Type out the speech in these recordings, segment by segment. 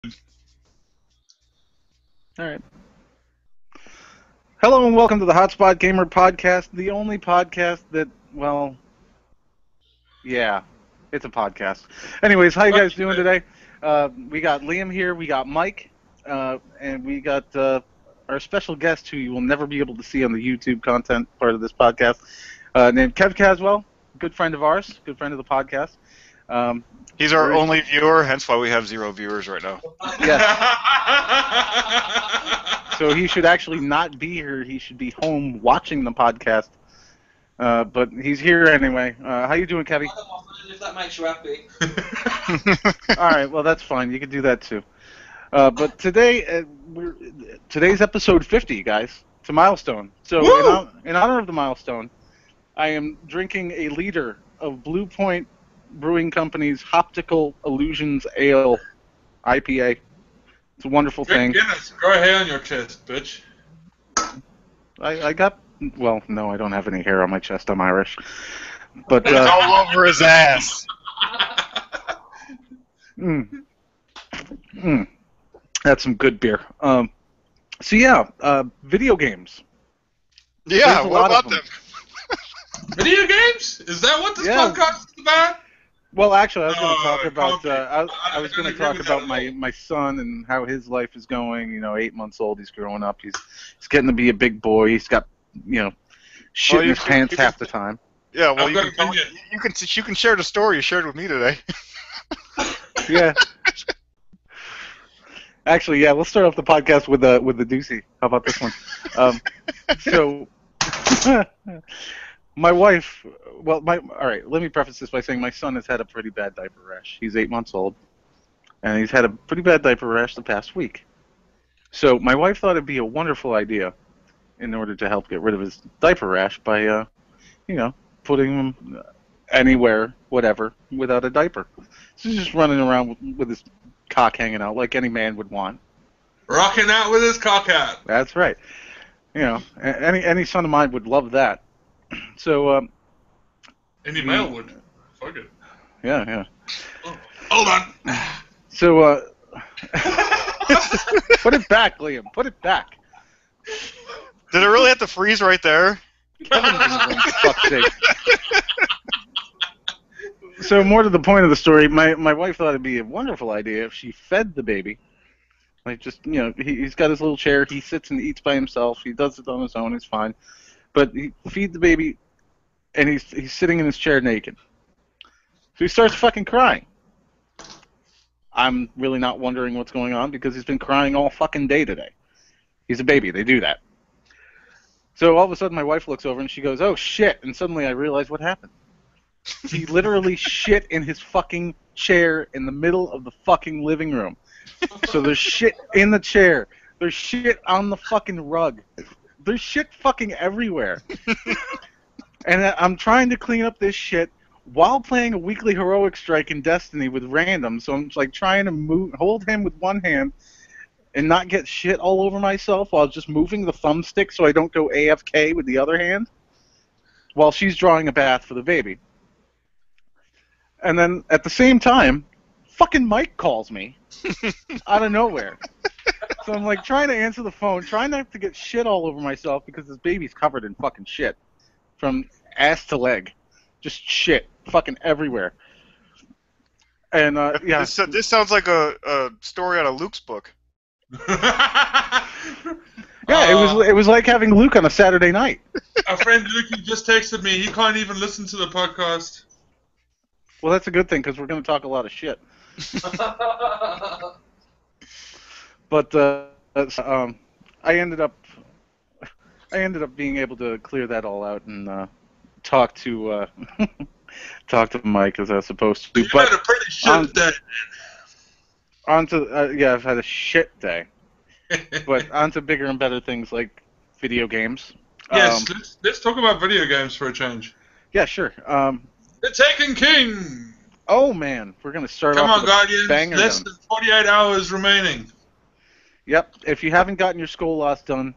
All right. Hello and welcome to the Hotspot Gamer Podcast, the only podcast that, well, yeah, it's a podcast. Anyways, how you guys doing today? We got Liam here, we got Mike, and we got our special guest who you will never be able to see on the YouTube content part of this podcast, named Kev Caswell, good friend of ours, good friend of the podcast. He's our only viewer, hence why we have 0 viewers right now. Yes. So he should actually not be here. He should be home watching the podcast. But he's here anyway. How you doing, Kevy? If that makes you happy. All right, well, that's fine. You can do that too. But today, today's episode 50, guys. It's a milestone. So in honor of the milestone, I am drinking a liter of Blue Point Brewing Company's Hoptical Illusions Ale IPA. It's a wonderful thing. Guinness, grow hair on your chest, bitch. I got, well, no, I don't have any hair on my chest. I'm Irish. But it's all over his ass. That's some good beer. So yeah, video games. Yeah, what about them? Video games? Is that what this podcast is about? Well, actually, I was going to talk about. I was going to talk about my son and how his life is going. You know, 8 months old. He's growing up. He's getting to be a big boy. He's got shit in his pants half the time. Yeah, well, you can share the story you shared with me today. Yeah. Actually, yeah, we'll start off the podcast with the doozy. How about this one? So, my wife. Well, all right. Let me preface this by saying my son has had a pretty bad diaper rash. He's 8 months old, and he's had a pretty bad diaper rash the past week. So my wife thought it'd be a wonderful idea, in order to help get rid of his diaper rash, by putting him anywhere, whatever, without a diaper. So he's just running around with his cock hanging out like any man would want. Rocking out with his cock out. That's right. Any son of mine would love that. So, any male would. Fuck it. Yeah. Oh, hold on. So, put it back, Liam. Put it back. Did it really have to freeze right there? Fuck's sake. So, more to the point of the story, my wife thought it'd be a wonderful idea if she fed the baby. Like, just, he's got his little chair. He sits and eats by himself. He does it on his own. It's fine. But he feed the baby, and he's sitting in his chair naked. So he starts fucking crying. I'm really not wondering what's going on because he's been crying all fucking day today. He's a baby. They do that. So all of a sudden my wife looks over and she goes, "Oh shit!" And suddenly I realize what happened. He literally shit in his fucking chair in the middle of the fucking living room. So there's shit in the chair. There's shit on the fucking rug. There's shit fucking everywhere. And I'm trying to clean up this shit while playing a weekly heroic strike in Destiny with random. So I'm like trying to hold him with one hand and not get shit all over myself while just moving the thumbstick so I don't go AFK with the other hand while she's drawing a bath for the baby. And then at the same time, fucking Mike calls me out of nowhere. So I'm like trying to answer the phone, trying not to get shit all over myself because this baby's covered in fucking shit. From ass to leg. Just shit. Fucking everywhere. And, yeah. This sounds like a story out of Luke's book. Yeah, it was like having Luke on a Saturday night. Our friend Luke, he just texted me. He can't even listen to the podcast. Well, that's a good thing because we're going to talk a lot of shit. But I ended up being able to clear that all out and talk to Mike as I was supposed to. You had a pretty shit day. I've had a shit day. But on to bigger and better things like video games. Yes, let's talk about video games for a change. Yeah, sure. The Taken King! Oh, man. We're going to start Come off on, with Guardians. a banger. Less than 48 hours remaining. Yep. If you haven't gotten your Skull Lost done,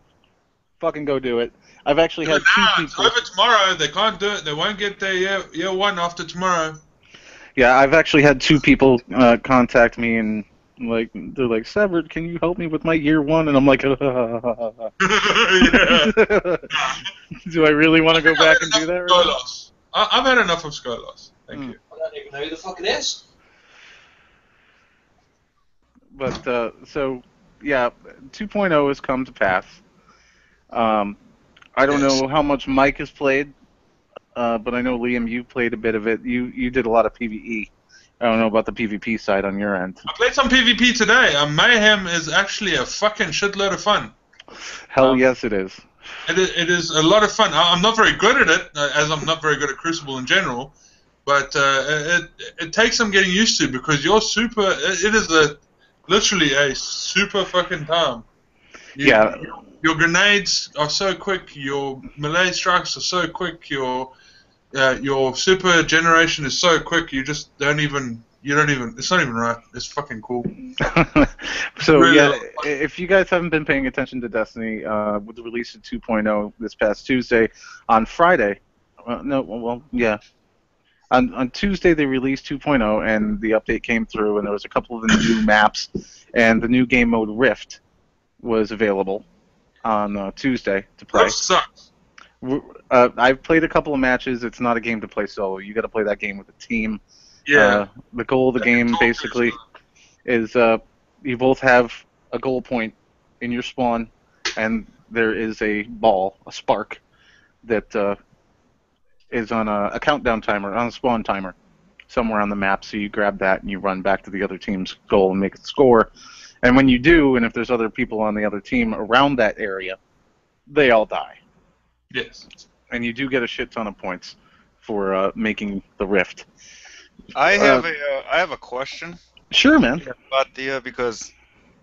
fucking go do it. I've actually had two people... It's over tomorrow. They can't do it. They won't get their year one after tomorrow. Yeah, I've actually had two people contact me and Like they're like, Severed, can you help me with my year one? And I'm like, Yeah. do I really want to go back and do that right now? Skolos. I've had enough of Skolos. Thank you. I don't even know who the fuck it is. But so yeah, 2.0 has come to pass. I don't know how much Mike has played, but I know Liam, you played a bit of it. You did a lot of PvE. I don't know about the PvP side on your end. I played some PvP today. Mayhem is actually a fucking shitload of fun. Hell yes, it is. It is a lot of fun. I'm not very good at it, as I'm not very good at Crucible in general. But it takes some getting used to because you're super. It is literally a super fucking time. Yeah. Your grenades are so quick. Your melee strikes are so quick. Your super generation is so quick. You just don't even. You don't even. It's not even right. It's fucking cool. So Really yeah, if you guys haven't been paying attention to Destiny, with the release of 2.0 this past Tuesday, on Friday, on Tuesday they released 2.0 and the update came through and there was a couple of the new maps and the new game mode Rift was available on Tuesday to play. Rift sucks. I've played a couple of matches. It's not a game to play solo. You got to play that game with a team. Yeah. The goal of the game basically is you both have a goal point in your spawn, and there is a ball, a spark, that is on a countdown timer, on a spawn timer, somewhere on the map. So you grab that and you run back to the other team's goal and make it score. And when you do, and if there's other people on the other team around that area, they all die. Yes. And you do get a shit ton of points for making the rift. I have a question Sure, man. about the because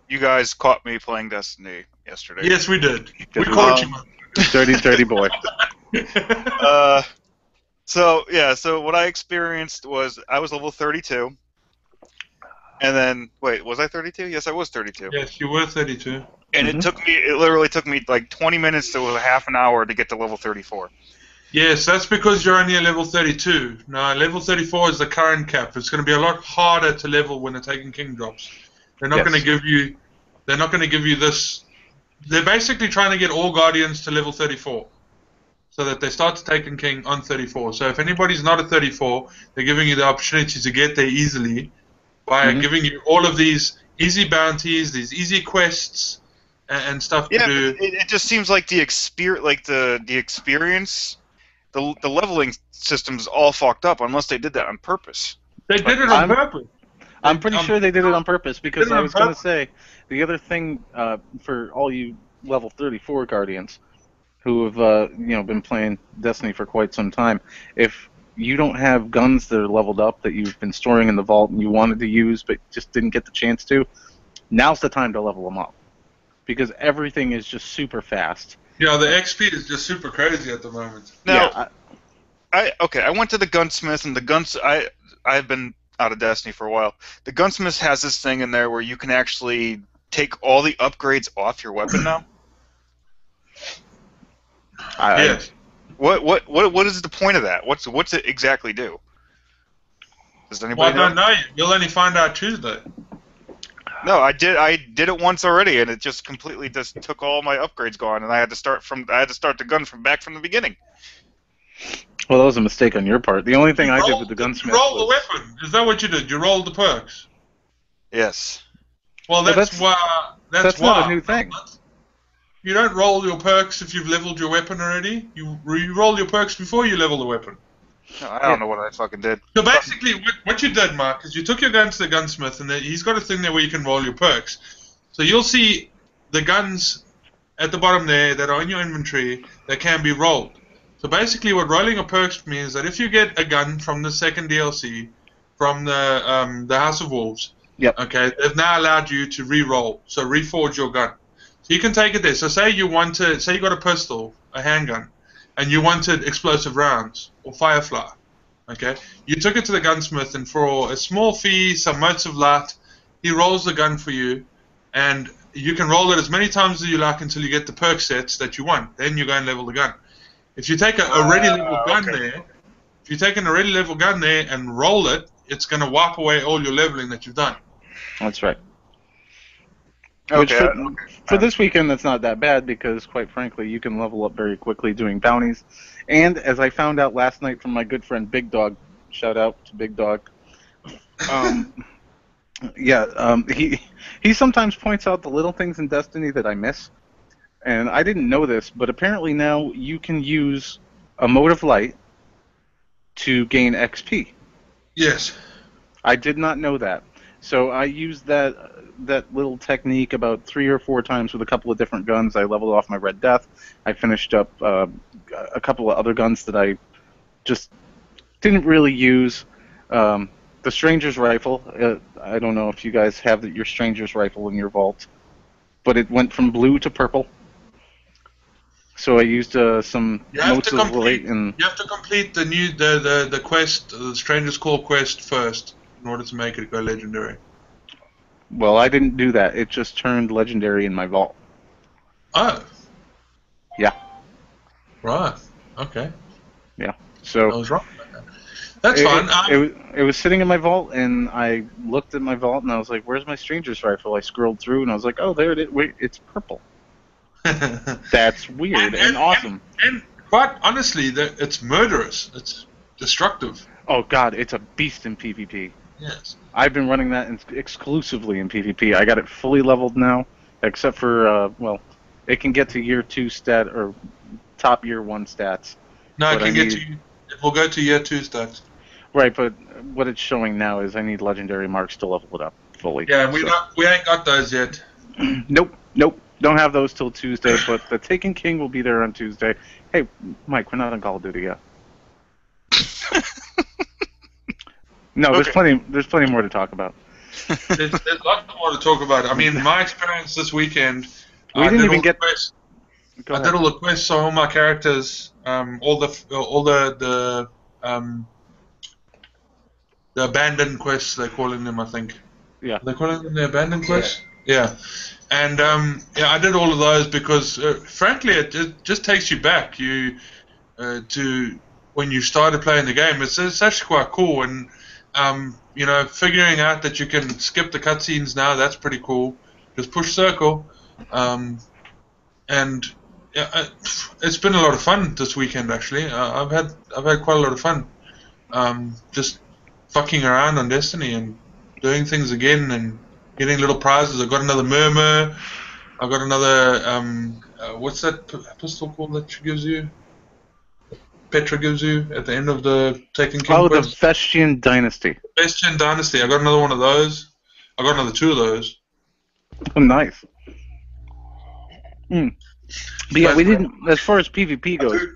you guys caught me playing Destiny yesterday. Yes, we did. We Yes, caught you. Dirty boy. So what I experienced was I was level 32, and then wait, was I 32? Yes, I was 32. Yes, you were 32. And it literally took me like 20 minutes to a half an hour to get to level 34. Yes, that's because you're only at level 32. Now, level 34 is the current cap. It's going to be a lot harder to level when the Taken King drops. They're not going to give you. They're not going to give you this. They're basically trying to get all Guardians to level 34, so that they start to Taken King on 34. So if anybody's not at 34, they're giving you the opportunity to get there easily by giving you all of these easy bounties, these easy quests, and stuff to do. It just seems like the experience. The leveling system's all fucked up unless they did that on purpose. They did it on purpose. I'm pretty sure they did it on purpose because Did it I on was going to purpose. say the other thing for all you level 34 Guardians who have been playing Destiny for quite some time, if you don't have guns that are leveled up that you've been storing in the vault and you wanted to use but just didn't get the chance to, now's the time to level them up because everything is just super fast. Yeah, the XP is just super crazy at the moment. Now, I went to the gunsmith, and I've been out of Destiny for a while. The gunsmith has this thing in there where you can actually take all the upgrades off your weapon now. Yes. What is the point of that? What's it exactly do? Does anybody Well, I know? don't know. You'll only find out Tuesday. No, I did it once already, and it just completely just took all my upgrades gone, and I had to start the gun from the beginning. Well, that was a mistake on your part. The only thing I did with the gunsmith You roll the was... weapon. Is that what you did? You rolled the perks. Yes. Well, Well, that's why. that's why. not a new thing. You don't roll your perks if you've leveled your weapon already. You roll your perks before you level the weapon. No, I don't know what I fucking did. So basically, what you did, Mark, is you took your gun to the gunsmith, and he's got a thing there where you can roll your perks. So you'll see the guns at the bottom there that are in your inventory that can be rolled. So basically, what rolling your perks means that if you get a gun from the second DLC, from the House of Wolves, Yep. okay, they've now allowed you to re-roll, so reforge your gun. So you can take it there. So say you got a pistol, a handgun, and you wanted explosive rounds or Firefly. Okay, you took it to the gunsmith, and for a small fee, some motes of light, he rolls the gun for you, and you can roll it as many times as you like until you get the perk sets that you want. Then you go and level the gun. If you take an already leveled gun there, if you take an already leveled gun there and roll it, it's going to wipe away all your leveling that you've done. That's right. Which Okay. for this weekend, that's not that bad because, quite frankly, you can level up very quickly doing bounties. And as I found out last night from my good friend Big Dog, shout out to Big Dog. He sometimes points out the little things in Destiny that I miss, and I didn't know this, but apparently now you can use a mode of light to gain XP. Yes. I did not know that. So I used that little technique about 3 or 4 times with a couple of different guns. I leveled off my Red Death. I finished up a couple of other guns that I just didn't really use. The Stranger's Rifle, I don't know if you guys have your Stranger's Rifle in your vault, but it went from blue to purple. So I used some notes of light and... You have to complete the quest, the Stranger's Call quest first, in order to make it go legendary. Well, I didn't do that. It just turned legendary in my vault. Oh. Yeah. Right. Okay. Yeah. So I was wrong. That's fine. It was sitting in my vault, and I looked at my vault, and I was like, "Where's my Stranger's Rifle?" I scrolled through, and I was like, "Oh, there it is. Wait, it's purple." That's weird and awesome. And quite honestly, it's murderous. It's destructive. Oh God, it's a beast in PvP. Yes. I've been running that exclusively in PvP. I got it fully leveled now, except for it can get to year 2 stat or top year 1 stats. No, it will go to year 2 stats. Right, but what it's showing now is I need legendary marks to level it up fully. Yeah, we ain't got those yet. Nope. Don't have those till Tuesday, but the Taken King will be there on Tuesday. Hey, Mike, we're not on Call of Duty yet. No, Okay. there's plenty more to talk about. There's lots more to talk about. I mean, my experience this weekend. I did all the quests on all my characters. All the abandoned quests, they're calling them, I think. Yeah. They're calling them the abandoned quests? Yeah. And I did all of those because, frankly, it just takes you back to when you started playing the game. It's actually quite cool. And, figuring out that you can skip the cutscenes now, that's pretty cool. Just push circle. It's been a lot of fun this weekend, actually. I've had quite a lot of fun. Just fucking around on Destiny and doing things again and getting little prizes. I got another Murmur. I got another what's that pistol called that she gives you? Petra gives you at the end of the Taken King quest? The Vestian Dynasty. Vestian Dynasty. I got another one of those. I got another 2 of those. Oh, nice. But yeah, we didn't. As far as PvP goes,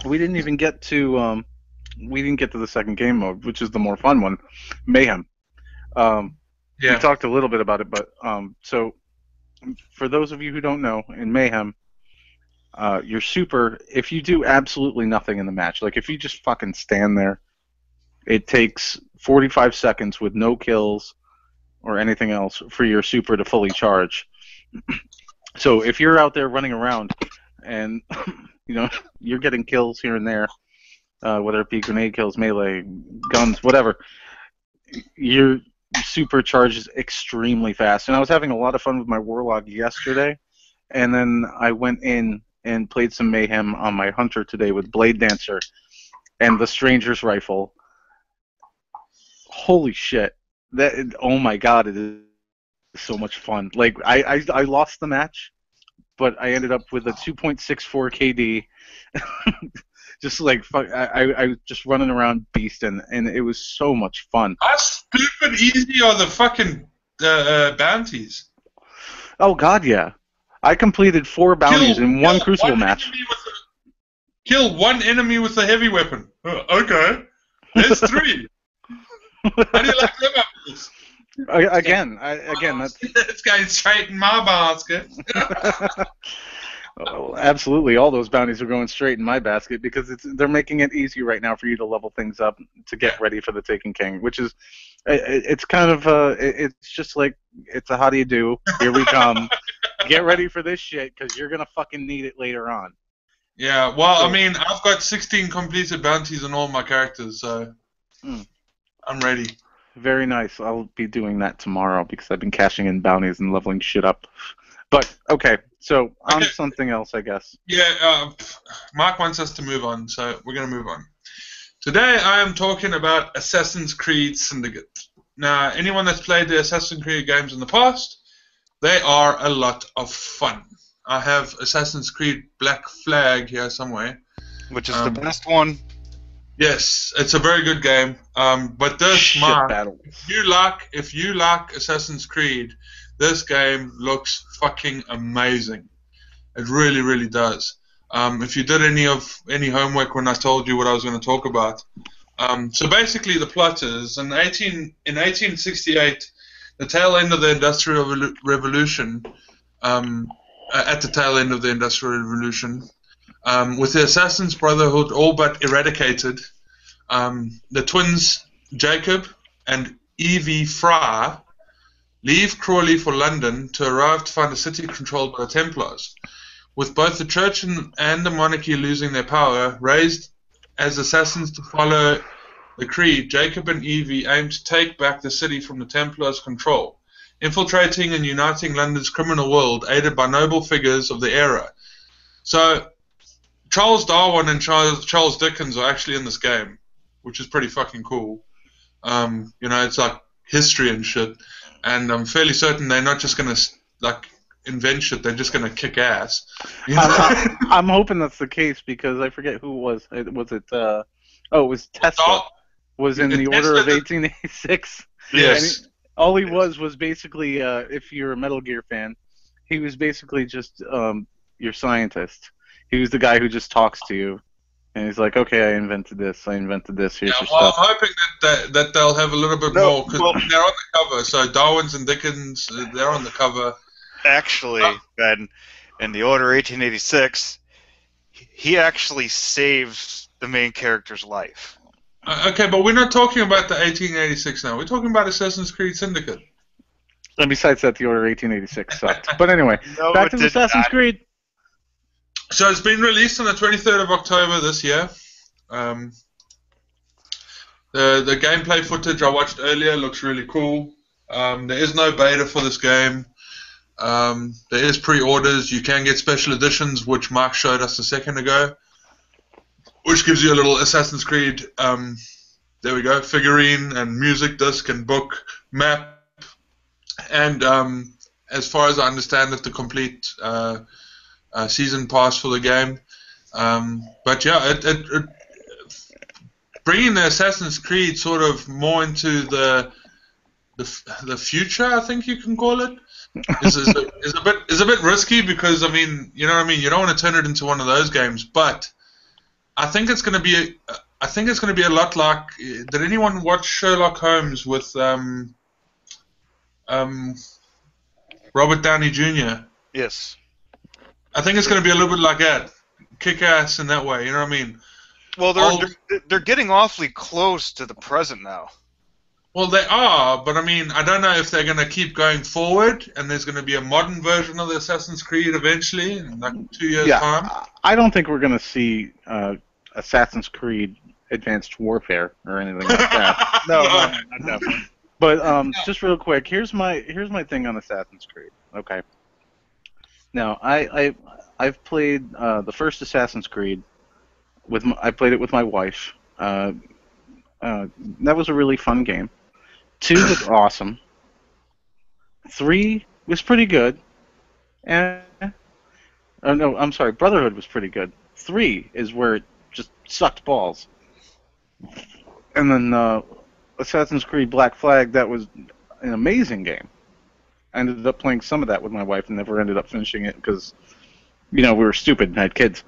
we didn't even get to. We didn't get to the second game mode, which is the more fun one, Mayhem. We talked a little bit about it, but so for those of you who don't know, in Mayhem, your super, if you do absolutely nothing in the match, like if you just fucking stand there, it takes 45 seconds with no kills or anything else for your super to fully charge. So if you're out there running around and you're getting kills here and there, whether it be grenade kills, melee, guns, whatever, your super charges extremely fast. And I was having a lot of fun with my Warlock yesterday, and then I went in and played some Mayhem on my Hunter today with Blade Dancer and the Stranger's Rifle. Holy shit. Oh my God, it is so much fun. Like, I lost the match, but I ended up with a 2.64 KD. Just like, fuck, I was just running around beasting, and it was so much fun. How stupid easy are the fucking bounties? Oh God, yeah. I completed 4 bounties in one Crucible match. Kill one enemy with a heavy weapon. Okay. There's 3. How do you like them apples? Again, that's... It's going straight in my basket. Oh, absolutely, all those bounties are going straight in my basket because they're making it easy right now for you to level things up to get ready for the Taken King, which is, it's kind of, it's just like, it's a how do you do, here we come, get ready for this shit because you're going to fucking need it later on. Yeah, well, I mean, I've got 16 completed bounties on all my characters, so I'm ready. Very nice. I'll be doing that tomorrow because I've been cashing in bounties and leveling shit up. But, okay, so on to something else, I guess. Yeah, Mark wants us to move on, so we're going to move on. Today I am talking about Assassin's Creed Syndicate. Now, anyone that's played the Assassin's Creed games in the past, they are a lot of fun. I have Assassin's Creed Black Flag here somewhere. Which is the best one. Yes, it's a very good game. But this, Shit Mark, battles. if you like Assassin's Creed, this game looks fucking amazing. It really, really does. If you did any homework when I told you what I was going to talk about, so basically the plot is in 1868, the tail end of the Industrial Revolution. At the tail end of the Industrial Revolution, with the Assassin's Brotherhood all but eradicated, the twins Jacob and Evie Frye leave Crawley for London to arrive to find a city controlled by the Templars. With both the church and the monarchy losing their power, raised as assassins to follow the creed, Jacob and Evie aim to take back the city from the Templars' control, infiltrating and uniting London's criminal world, aided by noble figures of the era. So, Charles Darwin and Charles Dickens are actually in this game, which is pretty fucking cool. It's like history and shit, and I'm fairly certain they're not just gonna invent shit; they're just gonna kick ass. I'm hoping that's the case because I forget who it was. It was Tesla. Was in the Order of 1886. Yes. All he was basically, if you're a Metal Gear fan, he was basically just your scientist. He was the guy who just talks to you, and he's like, "Okay, I invented this. Here's your stuff." I'm hoping that they'll have a little bit more because they're on the cover. So Darwin's and Dickens, they're on the cover. Actually, Ben, in the Order 1886, he actually saves the main character's life. Okay, but we're not talking about the 1886 now. We're talking about Assassin's Creed Syndicate. And besides that, the Order 1886 sucked. But anyway, back to Assassin's Creed. So it's been released on the 23rd of October this year. The gameplay footage I watched earlier looks really cool. There is no beta for this game. There is pre-orders. You can get special editions, which Mark showed us a second ago, which gives you a little Assassin's Creed, there we go, figurine and music disc and book map. And as far as I understand it, the complete season pass for the game. But yeah, it bringing the Assassin's Creed sort of more into the future, I think you can call it, is a bit risky because I mean, you know what I mean. You don't want to turn it into one of those games, but I think it's going to be. I think it's going to be a lot like. Did anyone watch Sherlock Holmes with Robert Downey Jr.? Yes. I think it's going to be a little bit like that, kick ass in that way. You know what I mean? Well, they're getting awfully close to the present now. Well, they are, but I mean, I don't know if they're going to keep going forward, and there's going to be a modern version of the Assassin's Creed eventually, in like 2 years' time. I don't think we're going to see Assassin's Creed Advanced Warfare or anything like that. No, not definitely. But just real quick, here's my thing on Assassin's Creed. Okay. Now, I've played the first Assassin's Creed I played it with my wife. That was a really fun game. 2 was awesome. 3 was pretty good. Oh no, I'm sorry. Brotherhood was pretty good. 3 is where it just sucked balls. And then Assassin's Creed Black Flag, that was an amazing game. I ended up playing some of that with my wife and never ended up finishing it because, we were stupid and had kids.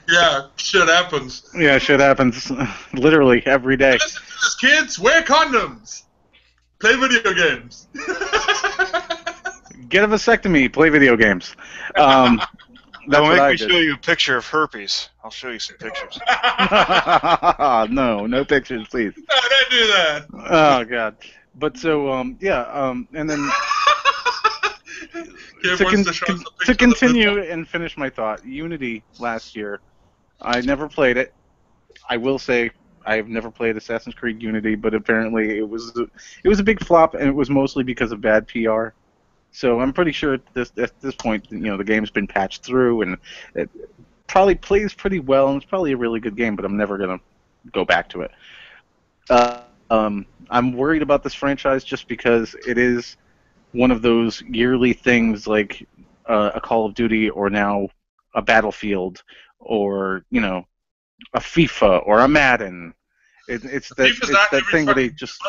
Yeah, shit happens. Yeah, shit happens literally every day. Listen to this, kids. Wear condoms. Play video games. Get a vasectomy. Play video games. That's Don't what make I me did. show you a picture of herpes. I'll show you some pictures. No pictures, please. No, don't do that. Oh God. But so and then to continue and finish my thought, Unity last year, I never played it. I will say I've never played Assassin's Creed Unity, but apparently it was a big flop, and it was mostly because of bad PR. So I'm pretty sure at this point, the game's been patched through, and it probably plays pretty well, and it's probably a really good game. But I'm never gonna go back to it. I'm worried about this franchise just because it is one of those yearly things like a Call of Duty or now a Battlefield or a FIFA or a Madden. It's that thing where they just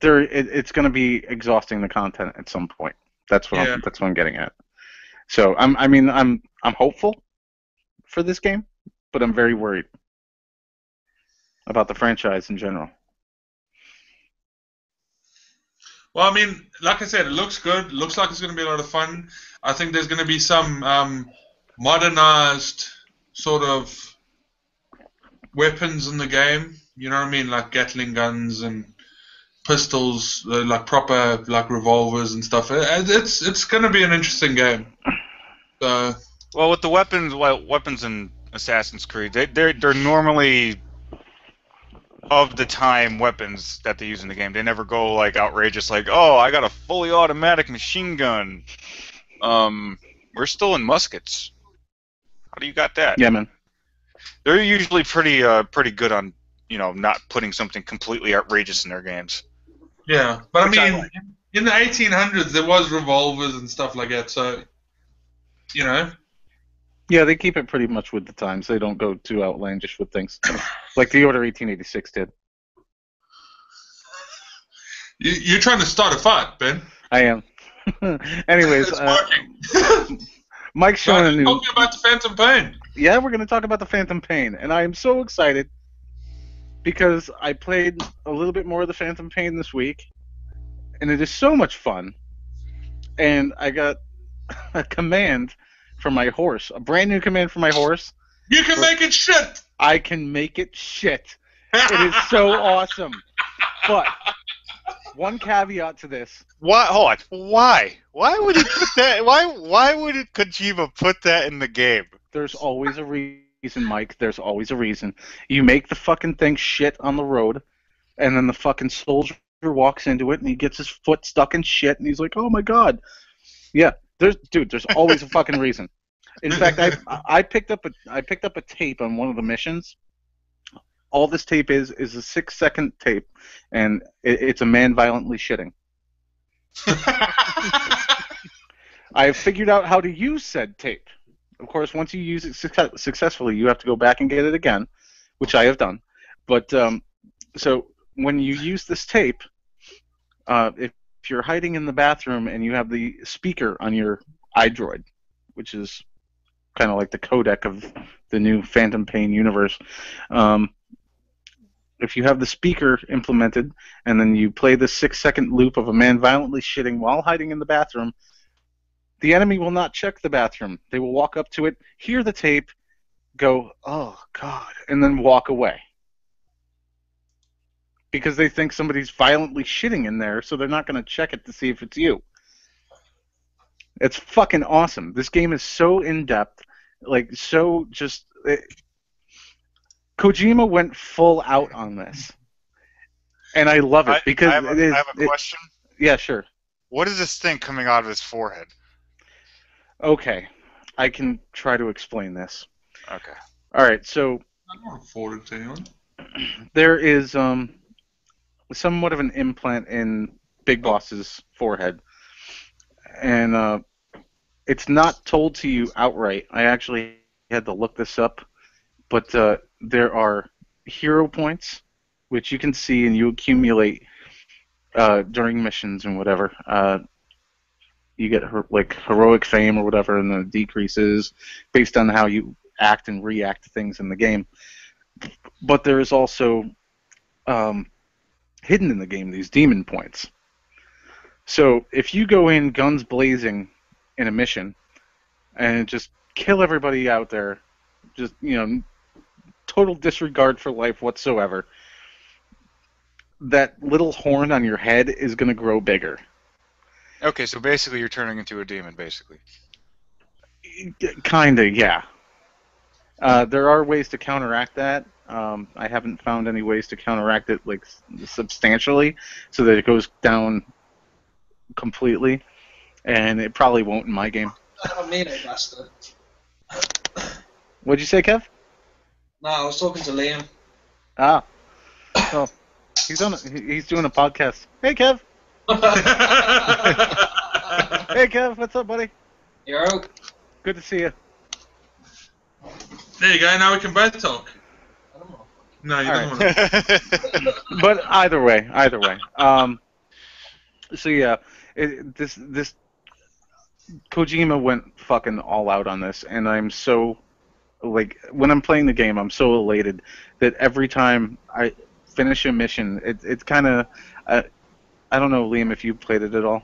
it's going to be exhausting the content at some point. That's what I'm getting at. So I'm hopeful for this game, but I'm very worried about the franchise in general. Well, I mean, like I said, it looks good. It looks like it's going to be a lot of fun. I think there's going to be some modernized sort of weapons in the game. You know what I mean? Like Gatling guns and pistols, like proper like revolvers and stuff. It's going to be an interesting game. So. Well, with the weapons in Assassin's Creed, they're normally of the time weapons that they use in the game. They never go like outrageous, like, oh, I got a fully automatic machine gun. We're still in muskets. How do you got that? Yeah, man. They're usually pretty good on not putting something completely outrageous in their games. Yeah, but I mean, in the 1800s there was revolvers and stuff like that, so Yeah, they keep it pretty much with the times. They don't go too outlandish with things, like the Order 1886 did. You're trying to start a fight, Ben. I am. Anyways, Mike's showing a new. Talking about the Phantom Pain. Yeah, we're going to talk about the Phantom Pain, and I am so excited because I played a little bit more of the Phantom Pain this week, and it is so much fun. And I got a command from my horse, a brand new command from my horse. You can make it shit. I can make it shit. It is so awesome. But one caveat to this. Why? Hold on. Why? Why would he put that? Why would Kojima put that in the game? There's always a reason, Mike. There's always a reason. You make the fucking thing shit on the road, and then the fucking soldier walks into it, and he gets his foot stuck in shit, and he's like, "Oh my god." Yeah. There's always a fucking reason. In fact, I picked up a tape on one of the missions. All this tape is a 6-second tape, and it's a man violently shitting. I have figured out how to use said tape. Of course, once you use it successfully, you have to go back and get it again, which I have done. But so when you use this tape, if you're hiding in the bathroom and you have the speaker on your iDroid, which is kind of like the codec of the new Phantom Pain universe, if you have the speaker implemented and then you play the 6-second loop of a man violently shitting while hiding in the bathroom, the enemy will not check the bathroom. They will walk up to it, hear the tape, go, "Oh, God," and then walk away. Because they think somebody's violently shitting in there, so they're not going to check it to see if it's you. It's fucking awesome. This game is so in-depth, like, so just... Kojima went full out on this. And I love it, because I have a question. Yeah, sure. What is this thing coming out of his forehead? Okay. I can try to explain this. Okay. Alright, so... I don't afford it to you. There is, somewhat of an implant in Big Boss's forehead, and it's not told to you outright. I actually had to look this up, but there are hero points which you can see and you accumulate during missions and whatever. You get like heroic fame or whatever, and then it decreases based on how you act and react to things in the game. But there is also hidden in the game these demon points. So if you go in guns blazing in a mission and just kill everybody out there, just total disregard for life whatsoever, that little horn on your head is going to grow bigger. Okay, so basically you're turning into a demon, basically. Kinda, yeah. There are ways to counteract that. I haven't found any ways to counteract it like substantially, so that it goes down completely, and it probably won't in my game. I mean it, bastard. What'd you say, Kev? No, I was talking to Liam. Ah, well, he's doing a podcast. Hey, Kev. Hey, Kev. What's up, buddy? Yo. Good to see you. There you go. Now we can both talk. I don't know. No, you All don't right. want to. But either way. So yeah, this Kojima went fucking all out on this, and I'm so like when I'm playing the game, I'm so elated that every time I finish a mission, it's kind of I don't know, Liam, if you played it at all.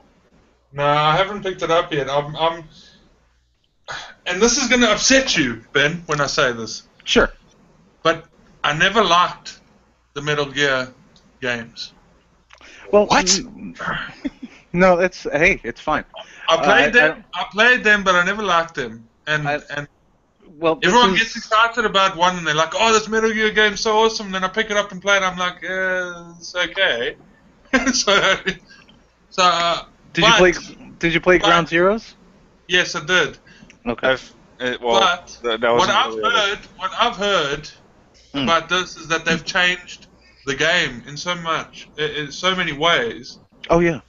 No, I haven't picked it up yet. And this is going to upset you, Ben, when I say this. Sure. But I never liked the Metal Gear games. Well, What? No, it's fine. I played them, but I never liked them. And Well, this everyone is- gets excited about one, and they're like, "Oh, this Metal Gear game's so awesome!" And then I pick it up and play it. I'm like, "It's okay." so Did you play Ground Zeroes? Yes, I did. Okay. But that was what I've heard Hmm. about this is that they've changed the game in so many ways Oh yeah.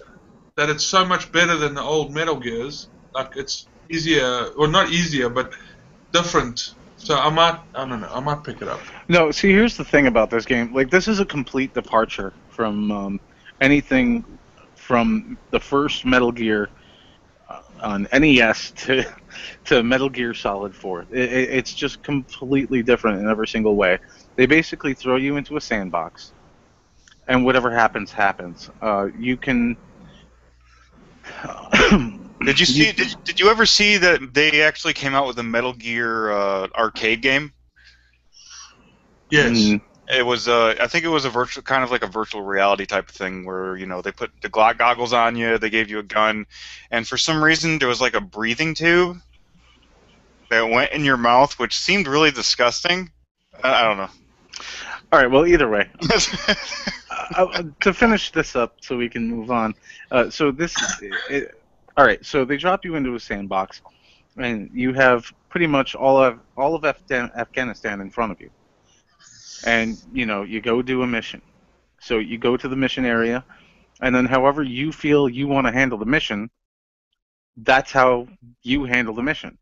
that it's so much better than the old Metal Gears. Like it's easier, or not easier, but different. So I might pick it up. No, see, here's the thing about this game. Like, this is a complete departure from anything from the first Metal Gear on NES to Metal Gear Solid 4. It's just completely different in every single way. They basically throw you into a sandbox, and whatever happens, happens. You can... Did you see? Did you ever see that they actually came out with a Metal Gear arcade game? Yes. Mm, It was, I think it was a virtual, kind of like a virtual reality type of thing, where they put the goggles on you, they gave you a gun, and for some reason there was like a breathing tube that went in your mouth, which seemed really disgusting. I don't know. All right, well, either way. To finish this up so we can move on. All right, so they drop you into a sandbox, and you have pretty much all of Afghanistan in front of you. And, you go do a mission. So you go to the mission area, and then however you feel you want to handle the mission, that's how you handle the mission.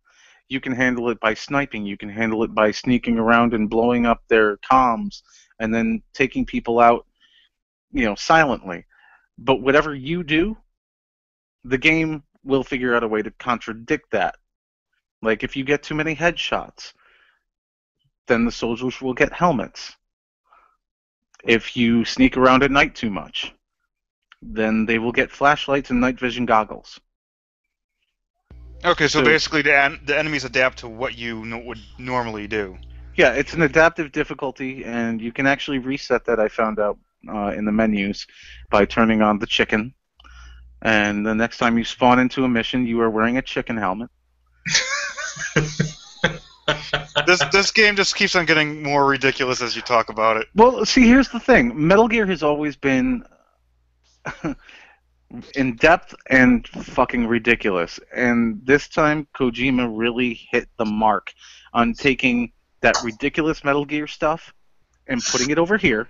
You can handle it by sniping. You can handle it by sneaking around and blowing up their comms, and then taking people out, silently. But whatever you do, the game will figure out a way to contradict that. Like, if you get too many headshots, then the soldiers will get helmets. If you sneak around at night too much, then they will get flashlights and night vision goggles. Okay, so So- basically the enemies adapt to what you would normally do. Yeah, it's an adaptive difficulty, and you can actually reset that, I found out, in the menus by turning on the chicken. And the next time you spawn into a mission, you are wearing a chicken helmet. This game just keeps on getting more ridiculous as you talk about it. Well, see, here's the thing. Metal Gear has always been in depth and fucking ridiculous. And this time, Kojima really hit the mark on taking that ridiculous Metal Gear stuff and putting it over here,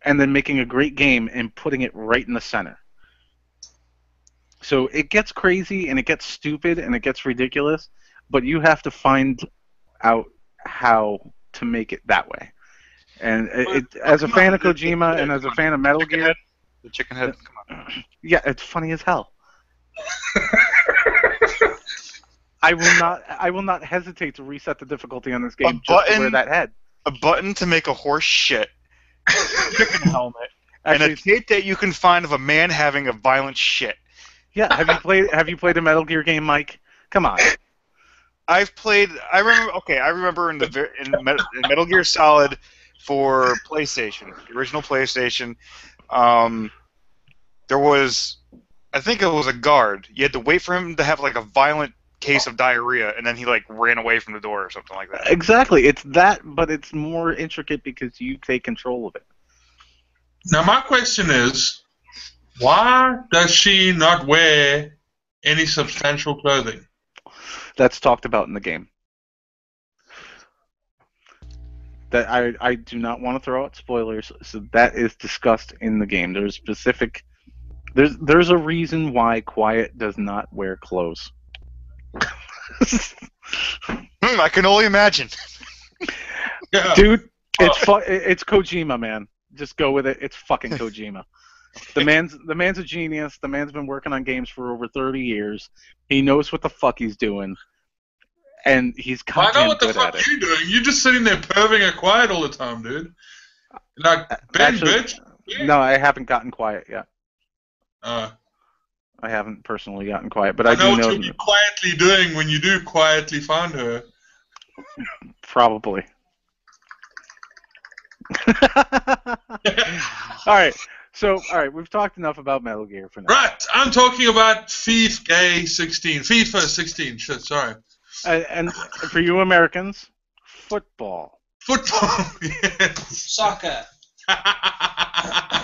and then making a great game and putting it right in the center. So it gets crazy, and it gets stupid, and it gets ridiculous, but you have to find out how to make it that way. And as a fan of Kojima and as a fan of Metal Gear, The chicken head. Come on. yeah, it's funny as hell. I will not hesitate to reset the difficulty on this game just to wear that head. A button to make a horse shit. Chicken helmet. Actually, And a tape that you can find of a man having a violent shit. yeah, have you played a Metal Gear game, Mike? Come on. I remember in Metal Gear Solid for PlayStation, the original PlayStation, there was, I think it was a guard. You had to wait for him to have like a violent case of diarrhea, and then he like ran away from the door or something like that. Exactly. It's that, but it's more intricate because you take control of it. Now, my question is, why does she not wear any substantial clothing? That's talked about in the game. That I do not want to throw out spoilers, so that is discussed in the game. There's specific. There's a reason why Quiet does not wear clothes. I can only imagine. Yeah. Dude, it's Kojima, man. Just go with it. It's fucking Kojima. The man's a genius. The man's been working on games for over 30 years. He knows what the fuck he's doing. And he's I know goddamn what the good fuck at it. you're doing. You're just sitting there perving a Quiet all the time, dude. Like, Ben, Actually, bitch. No, I haven't gotten Quiet yet. Uh, I haven't personally gotten Quiet, but I I know do what know you'll be quietly doing when you do quietly find her. probably. All right, we've talked enough about Metal Gear for now. Right, I'm talking about FIFA 16. Shit, sorry. And for you Americans, football. Football, yes. Soccer.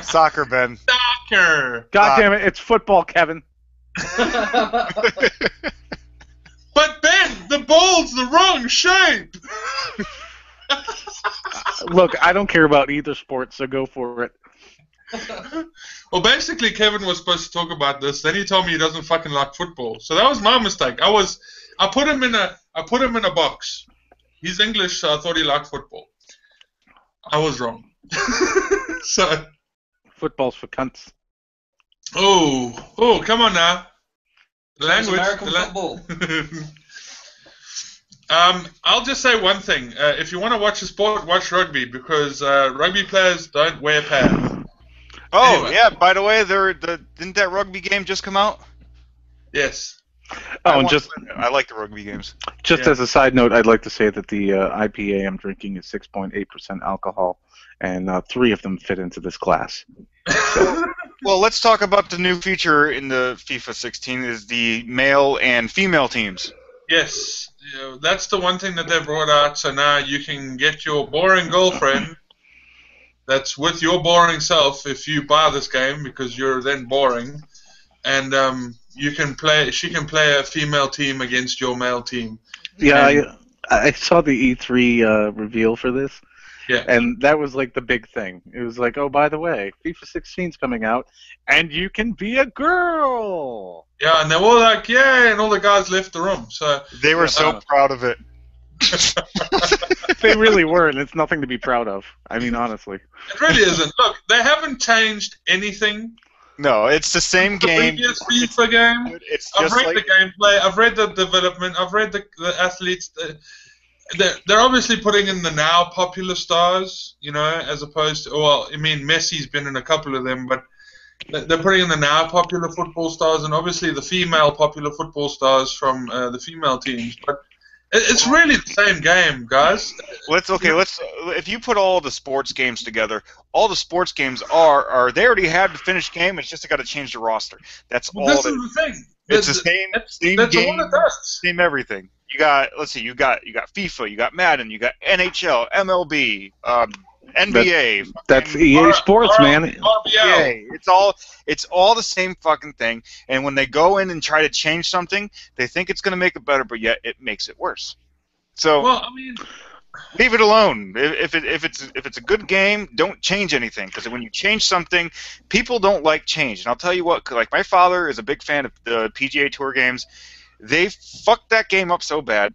Soccer, Ben. Soccer. God damn it, it's football, Kevin. But Ben, the ball's the wrong shape. Look, I don't care about either sport, so go for it. Well, basically, Kevin was supposed to talk about this. Then he told me he doesn't fucking like football. So that was my mistake. I put him in a box. He's English, so I thought he liked football. I was wrong. So. Football's for cunts. Oh, come on now. The It's language. American football. I'll just say one thing. If you want to watch a sport, watch rugby, because rugby players don't wear pads. Oh, Anyway. yeah, by the way, didn't that rugby game just come out? Yes. Oh, and I like the rugby games. just Yeah. as a side note, I'd like to say that the IPA I'm drinking is 6.8% alcohol, and 3 of them fit into this glass. Well, let's talk about the new feature in the FIFA 16 is the male and female teams. Yes. Yeah, that's the one thing that they brought out. So now you can get your boring girlfriend that's with your boring self if you buy this game, because you're then boring, and you can play. She can play a female team against your male team. Yeah, And- I saw the E3 reveal for this, Yeah. and that was like the big thing. It was like, oh, by the way, FIFA 16's coming out, and you can be a girl. Yeah, and they were like, yay, and all the guys left the room. So They were so proud of it. They really were, and it's nothing to be proud of. I mean, honestly. it really isn't. Look, they haven't changed anything. No, it's the same The game. previous FIFA game. It's I've just read like the gameplay. I've read the development. I've read the athletes. They're obviously putting in the now popular stars, as opposed to. Well, I mean, Messi's been in a couple of them, but they're putting in the now popular football stars, and obviously the female popular football stars from the female teams. But it's really the same game, guys. let's if you put all the sports games together, all the sports games are they already have the finished game. It's just they got to change the roster. That's Well, all. this is the thing. It's the same That's game, all it does. same everything. You got you got FIFA, you got Madden, you got NHL, MLB, NBA. That's fucking EA Sports, man. RBL. NBA. It's all the same fucking thing. And when they go in and try to change something, they think it's going to make it better, but yet it makes it worse. So Well, I mean, leave it alone. If it's a good game, don't change anything, because when you change something, people don't like change. And I'll tell you what, like my father is a big fan of the PGA Tour games. They fucked that game up so bad.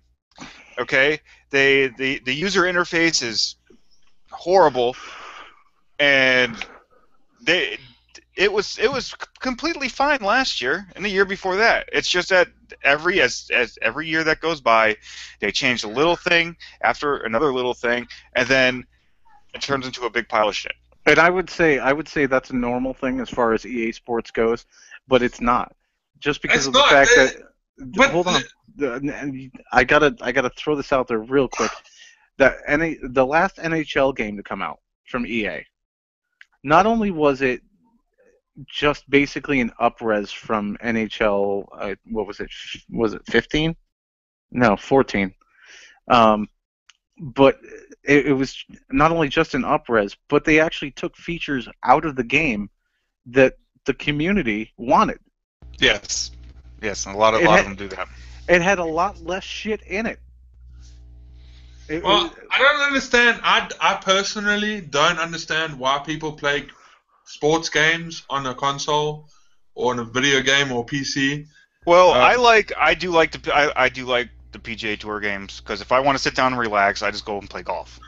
Okay, the user interface is horrible, and it was completely fine last year and the year before that. It's just that every year that goes by, they change a little thing after another little thing, and then it turns into a big pile of shit. And I would say that's a normal thing as far as EA Sports goes, but it's not. Just because It's of the not, fact that. but- Hold on. I gotta throw this out there real quick. The last NHL game to come out from EA, not only was it just basically an up-res from NHL, what was it? Was it 15? No, 14. But it was not only just an up-res, but they actually took features out of the game that the community wanted. Yes. Yes, and a lot of them do that. It had a lot less shit in it. Well, I don't understand. I personally don't understand why people play sports games on a console or on a video game or PC. Well, I do like the PGA Tour games because if I want to sit down and relax, I just go and play golf.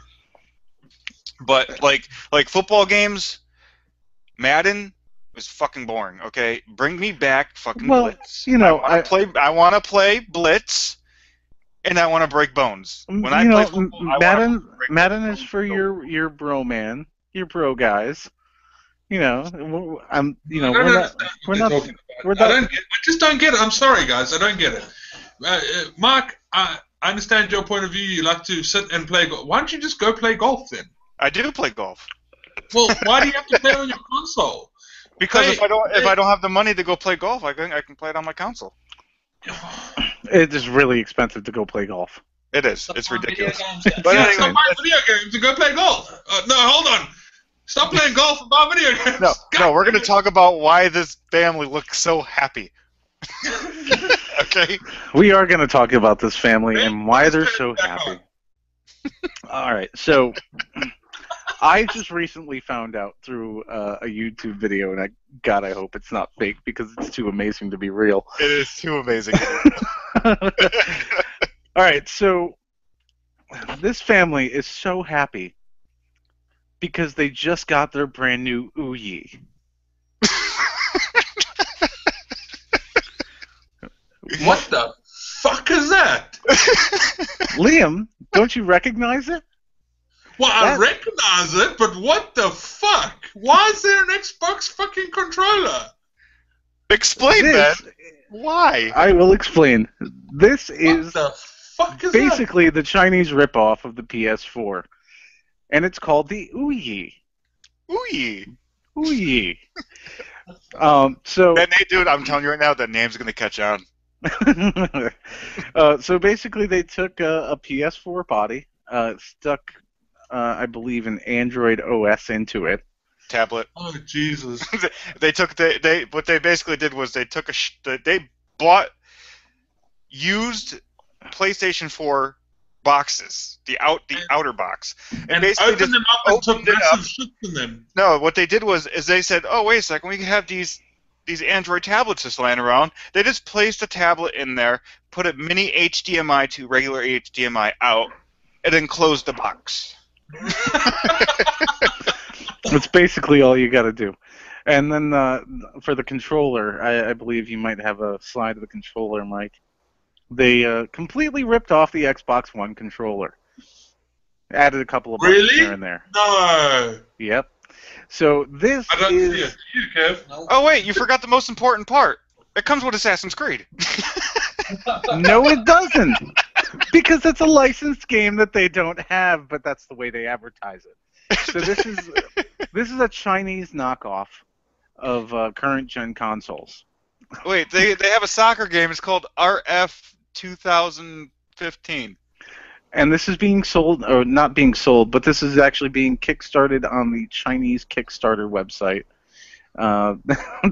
But like football games, Madden was fucking boring. Okay, bring me back fucking Blitz. You know, I want to play Blitz, and I want to break bones. When I play football, Madden is for your bro man, your bro guys. You know, I just don't get it. I'm sorry, guys, I don't get it. Mark, I understand your point of view. You like to sit and play golf. Why don't you just go play golf then? I do play golf. Well, why do you have to play on your console? Because if I don't have the money to go play golf, I can play it on my console. It is really expensive to go play golf. It is. It's ridiculous. But anyway, stop buying video games to go play golf. No, hold on. Stop playing golf and buy video games. No, we're going to talk about why this family looks so happy. Okay? We are going to talk about this family and why they're so happy. All right, so I just recently found out through a YouTube video, and I hope it's not fake because it's too amazing to be real. It is too amazing. All right, so this family is so happy because they just got their brand new Ouyi. What the fuck is that? Liam, don't you recognize it? Well, I recognize it, but what the fuck? Why is there an Xbox fucking controller? Explain that. Why? I will explain. This is what the fuck is basically the Chinese ripoff of the PS4, and it's called the Ouyi. Ouyi. Ouyi. So that name, dude, I'm telling you right now, that name's gonna catch on. So basically, they took a PS4 body, stuck, I believe, an Android OS into it. Tablet. Oh Jesus! What they basically did was they took they bought used PlayStation 4 boxes, the outer box, and basically opened them up and took massive shit in them. No, what they did was they said, "Oh, wait a second, we can have these Android tablets just lying around." They just placed a tablet in there, put a mini HDMI to regular HDMI out, and then closed the box. That's basically all you got to do. And then for the controller, I believe you might have a slide of the controller, Mike. They completely ripped off the Xbox One controller. Added a couple of buttons here and there. No. Yep. So this I don't is... see it. Do you, Kev? No. Oh wait, you forgot the most important part. It comes with Assassin's Creed. No, it doesn't. Because it's a licensed game that they don't have, but that's the way they advertise it. So this is a Chinese knockoff of current gen consoles. Wait, they have a soccer game. It's called RF 2015. And this is being sold, or not being sold, but this is actually being kickstarted on the Chinese Kickstarter website.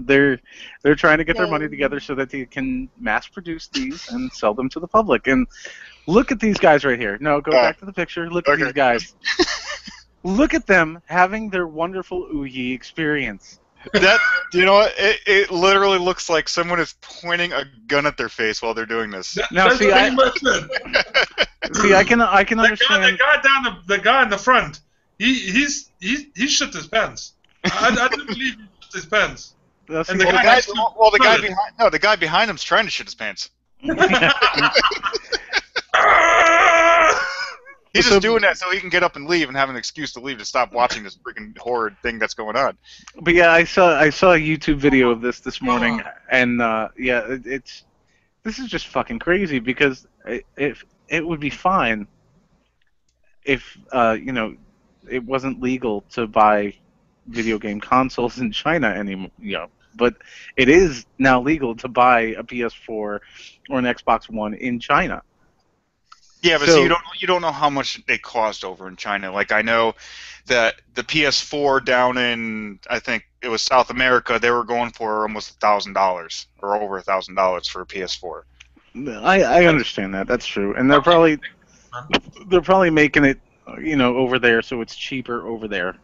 They're trying to get their money together so that they can mass produce these and sell them to the public. And look at these guys right here. No, go back to the picture. Look at these guys. Look at them having their wonderful Ouyi experience. You know what? It literally looks like someone is pointing a gun at their face while they're doing this. Now, see, I can understand. The guy in the front, he shit his pants. I don't believe he shit his pants. And the guy behind him's trying to shit his pants. He's just doing that so he can get up and leave and have an excuse to leave to stop watching this freaking horrid thing that's going on. But yeah, I saw a YouTube video of this morning, and this is just fucking crazy because it would be fine if it wasn't legal to buy video game consoles in China anymore. But it is now legal to buy a PS4 or an Xbox One in China. Yeah, but So- see, you don't know how much they cost over in China. Like I know that the PS4 down in I think it was South America, they were going for almost $1,000 or over $1,000 for a PS4. I understand that. That's true, and they're probably making it, over there so it's cheaper over there.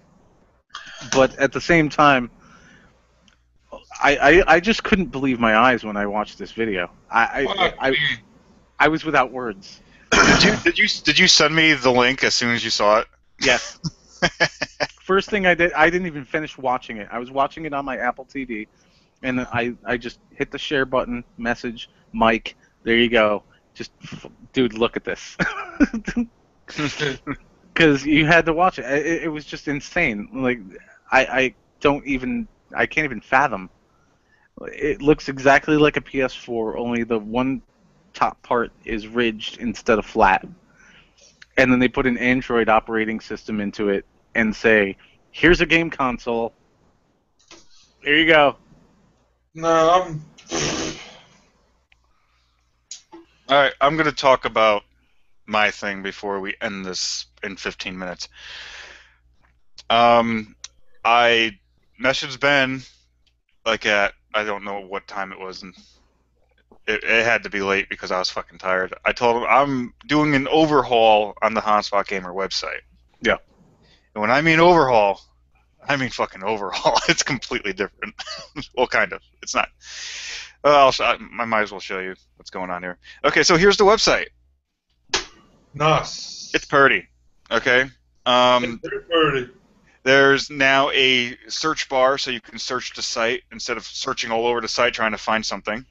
But at the same time, I just couldn't believe my eyes when I watched this video. I was without words. Did you send me the link as soon as you saw it? Yes. First thing I did, I didn't even finish watching it. I was watching it on my Apple TV, and I just hit the share button, message, Mike, there you go. Just, dude, look at this. Because you had to watch it. It was just insane. Like, I can't even fathom. It looks exactly like a PS4, only the one top part is ridged instead of flat. And then they put an Android operating system into it and say, here's a game console. Here you go. No, All right, I'm going to talk about my thing before we end this in 15 minutes. I messaged Ben like at I don't know what time it was, and it had to be late because I was fucking tired. I told him I'm doing an overhaul on the Hanspot Gamer website. Yeah. And when I mean overhaul, I mean fucking overhaul. It's completely different. Well, kind of. It's not. I might as well show you what's going on here. Okay, so here's the website. nice. It's pretty. Okay. Very pretty. There's now a search bar, so you can search the site instead of searching all over the site trying to find something.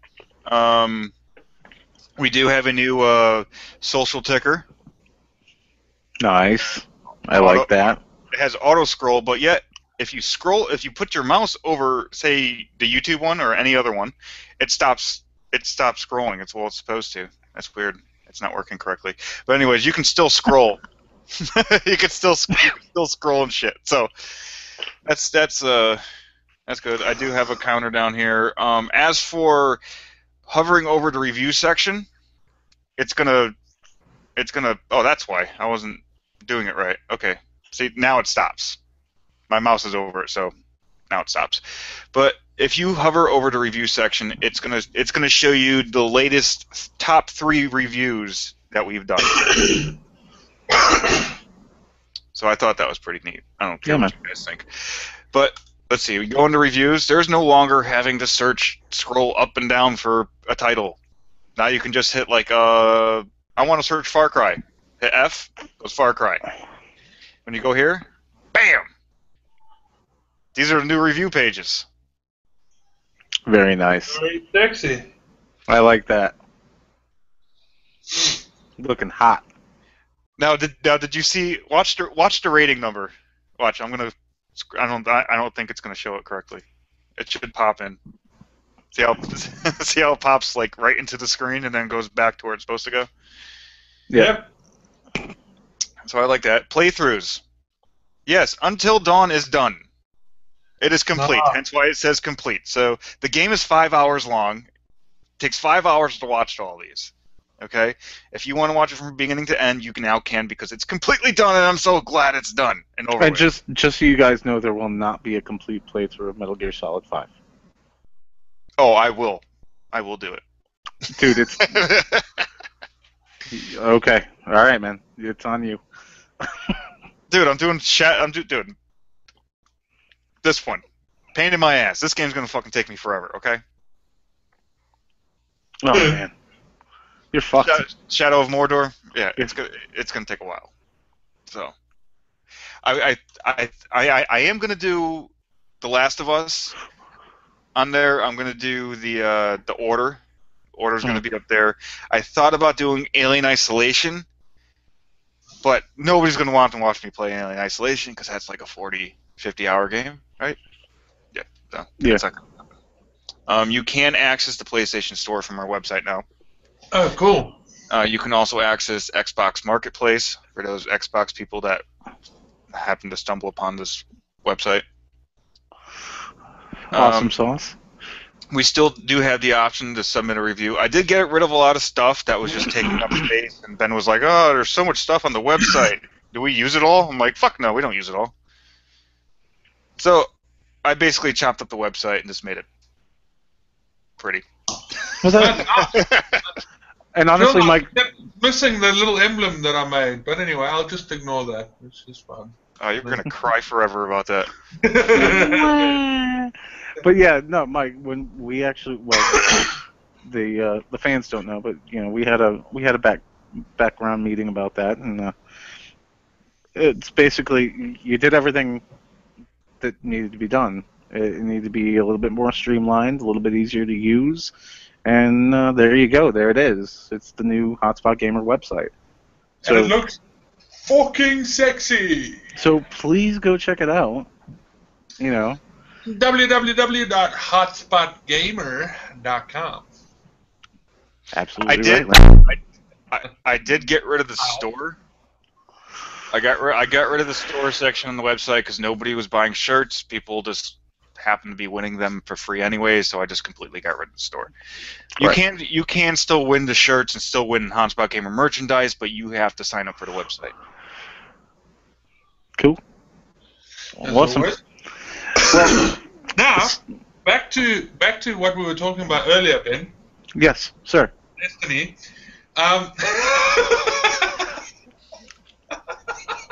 We do have a new social ticker. Nice. I like that. It has auto scroll, but yet if you put your mouse over, say, the YouTube one or any other one, it stops scrolling. It's what it's supposed to. That's weird. It's not working correctly. But anyways, you can still scroll. you can still scroll and shit. So that's good. I do have a counter down here. As for hovering over the review section, it's gonna. Oh, that's why I wasn't doing it right. Okay. See, now it stops. My mouse is over it, so now it stops. But if you hover over the review section, it's gonna show you the latest top 3 reviews that we've done. So I thought that was pretty neat. I don't care what you guys think. But let's see. We go into reviews. There's no longer having to scroll up and down for a title. Now you can just hit like I want to search Far Cry. Hit F, goes Far Cry. When you go here, bam! These are the new review pages. Very nice. Very sexy. I like that. Looking hot. Now did you see? Watch the rating number. Watch. I don't think it's gonna show it correctly. It should pop in. See how it pops like right into the screen and then goes back to where it's supposed to go. Yeah. Yep. So I like that. Playthroughs. Yes, Until Dawn is done. It is complete, hence why it says complete. So the game is 5 hours long. It takes 5 hours to watch all these. Okay? If you want to watch it from beginning to end, you can because it's completely done, and I'm so glad it's done and over And with. just so you guys know, there will not be a complete playthrough of Metal Gear Solid 5. Oh, I will. I will do it. Dude, it's... Okay. All right, man. It's on you. Dude, I'm doing chat. Dude. This one. Pain in my ass. This game's gonna fucking take me forever, okay? Oh, man. You're fucked. Shadow of Mordor? Yeah, it's gonna take a while. So I am gonna do The Last of Us on there. I'm gonna do the Order. Order's gonna be up there. I thought about doing Alien Isolation, but nobody's gonna want to watch me play Alien Isolation because that's like a 40, 50-hour game, right? Yeah. So Yeah. that's not gonna happen. You can access the PlayStation Store from our website now. Oh, cool. You can also access Xbox Marketplace for those Xbox people that happen to stumble upon this website. Awesome sauce. we still do have the option to submit a review. I did get rid of a lot of stuff that was just taking up space, and Ben was like, "Oh, there's so much stuff on the website. Do we use it all?" I'm like, "Fuck no, we don't use it all." So I basically chopped up the website and just made it pretty. Was that, and honestly, Still Mike, missing the little emblem that I made, but anyway, I'll just ignore that. It's just fun. Oh, you're gonna cry forever about that. but yeah, no, Mike. When we actually, the fans don't know, but we had a background meeting about that, and it's basically you did everything that needed to be done. It needed to be a little bit more streamlined, a little bit easier to use, and there you go. There it is. It's the new Hotspot Gamer website. And it looks fucking sexy. So please go check it out. www.hotspotgamer.com. Absolutely right. I did get rid of the store. I got rid of the store section on the website because nobody was buying shirts. People just happened to be winning them for free anyway, so I just completely got rid of the store. You can still win the shirts and still win Hotspot Gamer merchandise, but you have to sign up for the website. Cool. Awesome. Well, now back to what we were talking about earlier, Ben. Yes, sir. Destiny.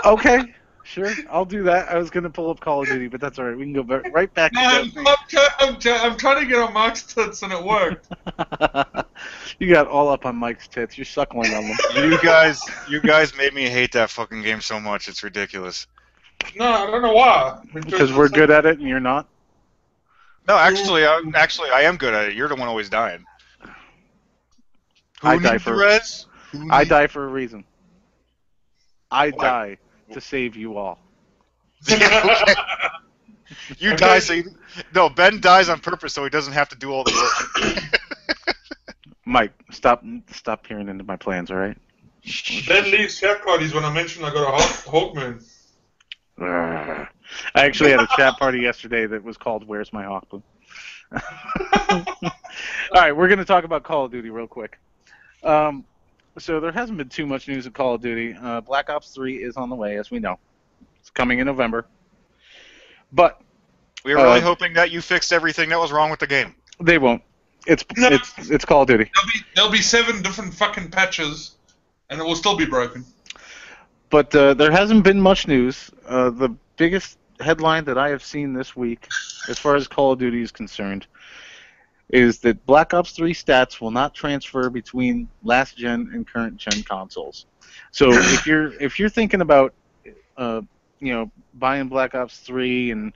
Okay, sure. I'll do that. I was going to pull up Call of Duty, but that's all right. We can go right back to Destiny. I'm trying to get on Mike's tits, and it worked. You got all up on Mike's tits. You're suckling on them. You guys made me hate that fucking game so much. It's ridiculous. No, I don't know why. Because we're good at it and you're not? No, actually, I am good at it. You're the one always dying. I die for a reason. I Why? die to save you all. You die so no, Ben dies on purpose so he doesn't have to do all the work. Mike, stop peering into my plans, all right? Ben leaves chat parties when I mention I got a Hawkmoon. I actually had a chat party yesterday that was called Where's My Hawkmoon? Alright, we're going to talk about Call of Duty real quick. So there hasn't been too much news of Call of Duty. Black Ops 3 is on the way, as we know. It's coming in November. But we were really hoping that you fixed everything that was wrong with the game. They won't. It's Call of Duty. There'll be 7 different fucking patches, and it will still be broken. But there hasn't been much news. The biggest headline that I have seen this week, as far as Call of Duty is concerned, is that Black Ops 3 stats will not transfer between last gen and current gen consoles. So if you're thinking about buying Black Ops 3 and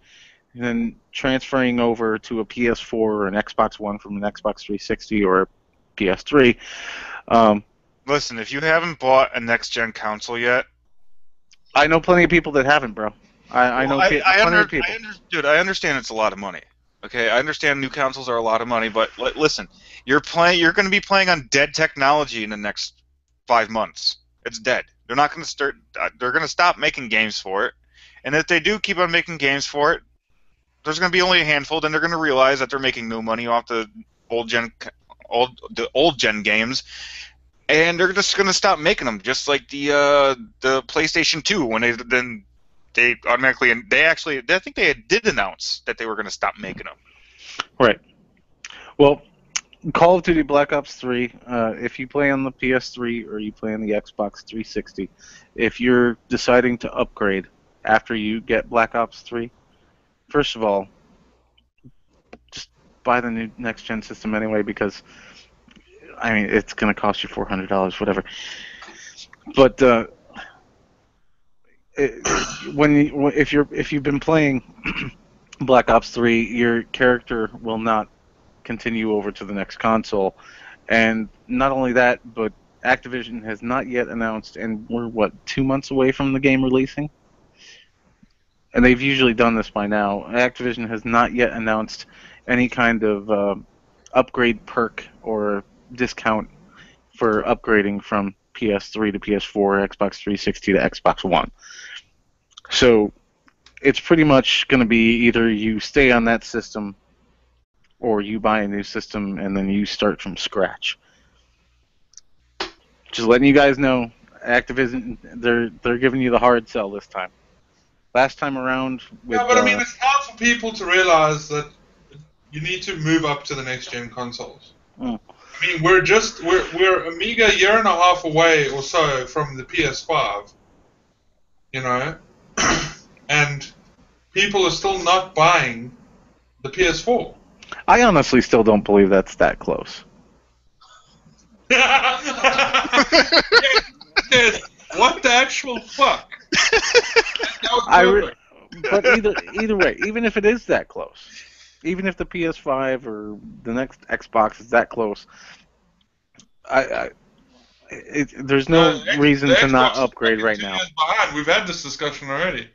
then transferring over to a PS4 or an Xbox One from an Xbox 360 or a PS3, listen, if you haven't bought a next gen console yet, I know plenty of people that haven't, bro. I know plenty of people. Dude, I understand it's a lot of money. Okay, I understand new consoles are a lot of money, but listen, you're going to be playing on dead technology in the next 5 months. It's dead. They're not going to start. They're going to stop making games for it, and if they do keep on making games for it, there's going to be only a handful. Then they're going to realize that they're making no money off the old gen games, and they're just going to stop making them. Just like the PlayStation 2 when I think they did announce that they were going to stop making them. Right. Well, Call of Duty Black Ops 3, if you play on the PS3 or you play on the Xbox 360, if you're deciding to upgrade after you get Black Ops 3, first of all, just buy the new next-gen system anyway because, I mean, it's going to cost you $400, whatever. But if you've been playing Black Ops 3, your character will not continue over to the next console, and not only that, but Activision has not yet announced, and we're 2 months away from the game releasing, and they've usually done this by now. Activision has not yet announced any kind of upgrade perk or discount for upgrading from PS3 to PS4, Xbox 360 to Xbox One. So it's pretty much going to be either you stay on that system or you buy a new system and then you start from scratch. Just letting you guys know, Activision, they're giving you the hard sell this time. Last time around, with, Yeah, but I mean, it's hard for people to realize that you need to move up to the next gen consoles. Mm. I mean, we're Amiga a year and a half away or so from the PS5, you know, and people are still not buying the PS4. I honestly still don't believe that's that close. Yes. What the actual fuck? But either way, even if it is that close, even if the PS5 or the next Xbox is that close, there's no reason to not upgrade right now. Behind. We've had this discussion already.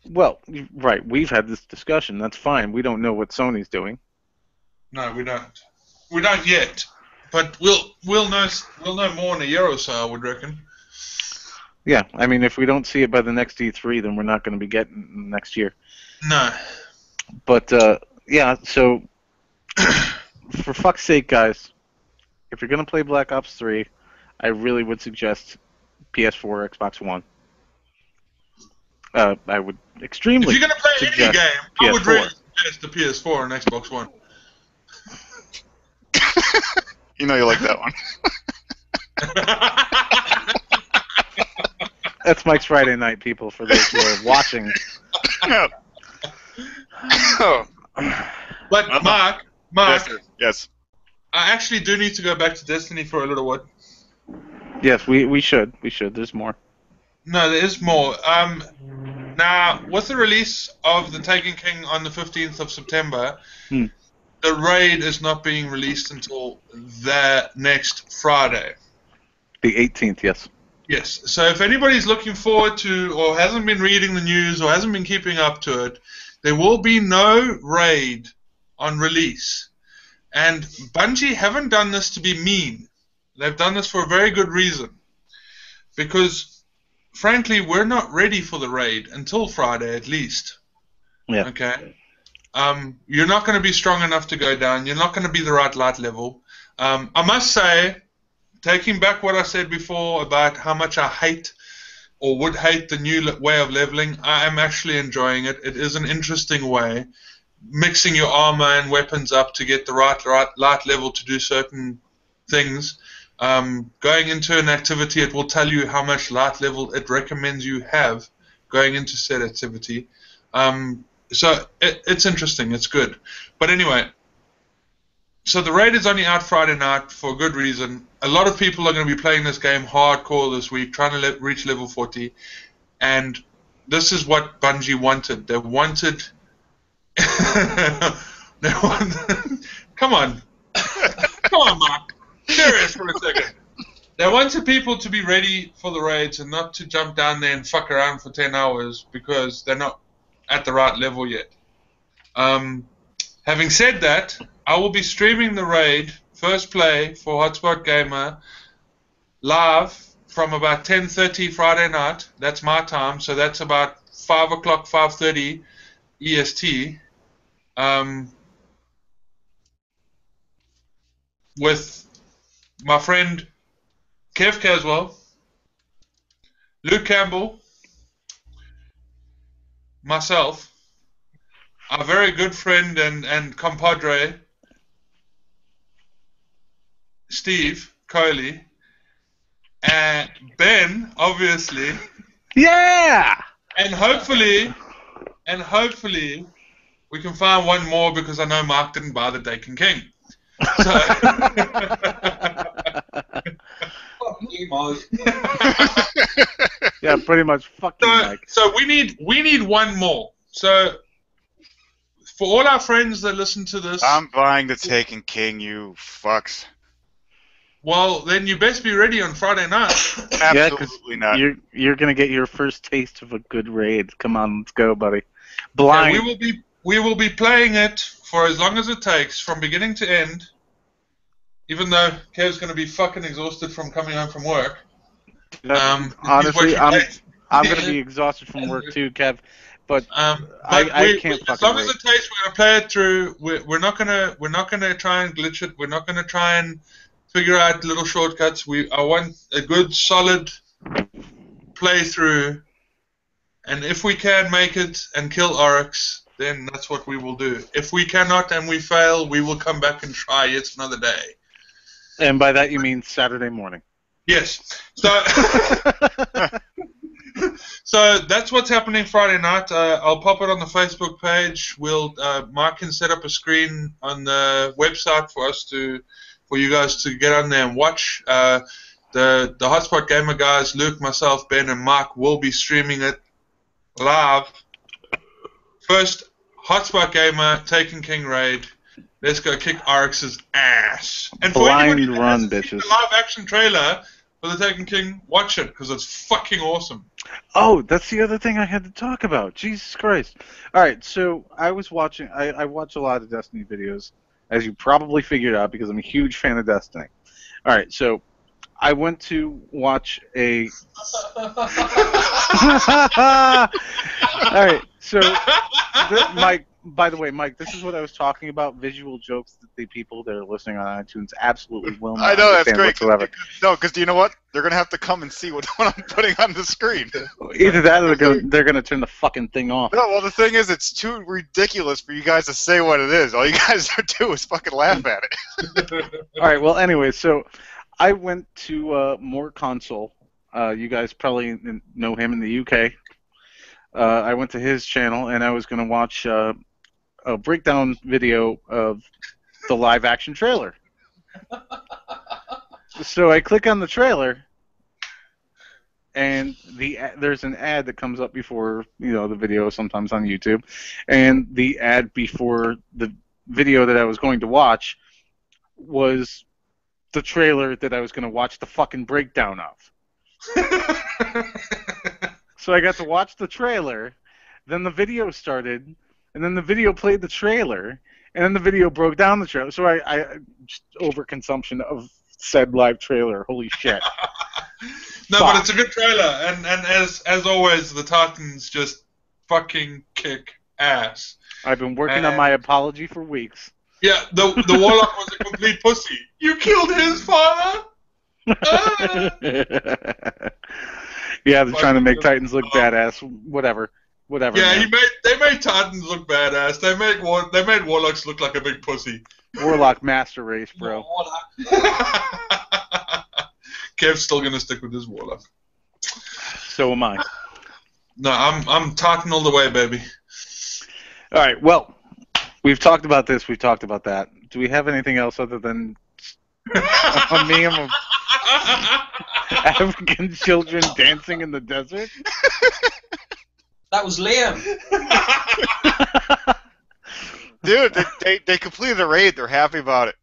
Well, right, we've had this discussion. That's fine. We don't know what Sony's doing. No, we don't. We don't yet. But we'll know more in a year or so, I would reckon. Yeah, I mean, if we don't see it by the next E3, then we're not going to be getting it next year. No. But yeah, so for fuck's sake, guys, if you're going to play Black Ops 3, I really would suggest PS4 or Xbox One. I would extremely If you're going to play any suggest game, I would PS4. really suggest the PS4 and Xbox One. You know you like that one. That's Mike's Friday night, people, for those who are watching. Oh. But Mark, Yes. I actually do need to go back to Destiny for a little while. Yes, we should. We should. There's more. No, there is more. Now, with the release of The Taken King on the 15th of September, the raid is not being released until the next Friday. The 18th, yes. Yes. So if anybody's looking forward to, or hasn't been reading the news, or hasn't been keeping up to it, there will be no raid on release. And Bungie haven't done this to be mean. They've done this for a very good reason. Because, frankly, we're not ready for the raid until Friday at least. Yeah. Okay? You're not going to be strong enough to go down. You're not going to be the right light level. I must say, taking back what I said before about how much I hate or would hate the new way of leveling, I am actually enjoying it. It is an interesting way. Mixing your armor and weapons up to get the right light level to do certain things. Going into an activity, it will tell you how much light level it recommends you have going into said activity. So it's interesting. It's good. But anyway, so the raid is only out Friday night for a good reason. A lot of people are going to be playing this game hardcore this week, trying to reach level 40. And this is what Bungie wanted. They wanted... Come on. Come on, Mark. Serious for a second. They wanted people to be ready for the raids and not to jump down there and fuck around for 10 hours because they're not at the right level yet. Having said that, I will be streaming the raid, first play for Hotspot Gamer, live from about 10:30 Friday night. That's my time, so that's about 5 o'clock, 5:30 EST. With my friend Kev Caswell, Luke Campbell, myself, our very good friend and compadre, Steve Coley, and Ben, obviously. Yeah! And hopefully, we can find one more because I know Mark didn't buy the Taken King. So, Fuck you, Mike. Yeah, pretty much. Fuck you, Mike. so we need one more. So for all our friends that listen to this, I'm buying the Taken King, you fucks. well, then you best be ready on Friday night. Yeah, 'cause Absolutely not. you're gonna get your first taste of a good raid. Come on, let's go, buddy. Yeah, Blind. we will be playing it for as long as it takes, from beginning to end. Even though Kev's going to be fucking exhausted from coming home from work. Honestly, he's working late. I'm gonna be exhausted from work too, Kev. But But I can't as fucking long as wait. it takes, we're gonna play it through. We're not gonna try and glitch it. We're not gonna try and figure out little shortcuts. I want a good solid playthrough, and if we can make it and kill Oryx, then that's what we will do. If we cannot and we fail, we will come back and try yet another day. And by that you mean Saturday morning. Yes. So. So that's what's happening Friday night. I'll pop it on the Facebook page. Mark can set up a screen on the website for you guys to get on there and watch. The Hotspot Gamer guys, Luke, myself, Ben, and Mark will be streaming it live. First, Hotspot Gamer, Taken King raid. Let's go kick Oryx's ass. And for anybody that hasn't seen the live action trailer for the Taken King, watch it because it's fucking awesome. Oh, that's the other thing I had to talk about. Jesus Christ. All right, so I was watching. I watch a lot of Destiny videos, as you probably figured out, because I'm a huge fan of Destiny. All right, so I went to watch a. All right, so Mike. By the way, Mike, this is what I was talking about. Visual jokes that the people that are listening on iTunes absolutely will not I know, that's understand great. whatsoever. No, because do you know what? They're going to have to come and see what I'm putting on the screen. Either that or they're gonna turn the fucking thing off. No, well, the thing is, it's too ridiculous for you guys to say what it is. All you guys do is fucking laugh at it. All right, well, anyway, so I went to More Console. You guys probably know him in the UK. I went to his channel, and I was going to watch a breakdown video of the live-action trailer. So I click on the trailer, and there's an ad that comes up before the video, sometimes on YouTube, and the ad before the video that I was going to watch was the trailer that I was going to watch the fucking breakdown of. So I got to watch the trailer, then the video started, and then the video played the trailer, and then the video broke down the trailer. So I just overconsumption of said live trailer. Holy shit. No, but it's a good trailer, and as always, the Titans just fucking kick ass. I've been working on my apology for weeks. Yeah, the Warlock was a complete pussy. You killed his father? Yeah, they're trying to make Titans look badass. Whatever. Yeah, man. they made Titans look badass. They made Warlocks look like a big pussy. Warlock master race, bro. Kev's still gonna stick with his Warlock. So am I. No, I'm Titan all the way, baby. All right. Well, we've talked about this. We've talked about that. Do we have anything else other than a meme of African children dancing in the desert? That was Liam. Dude, they completed the raid. They're happy about it.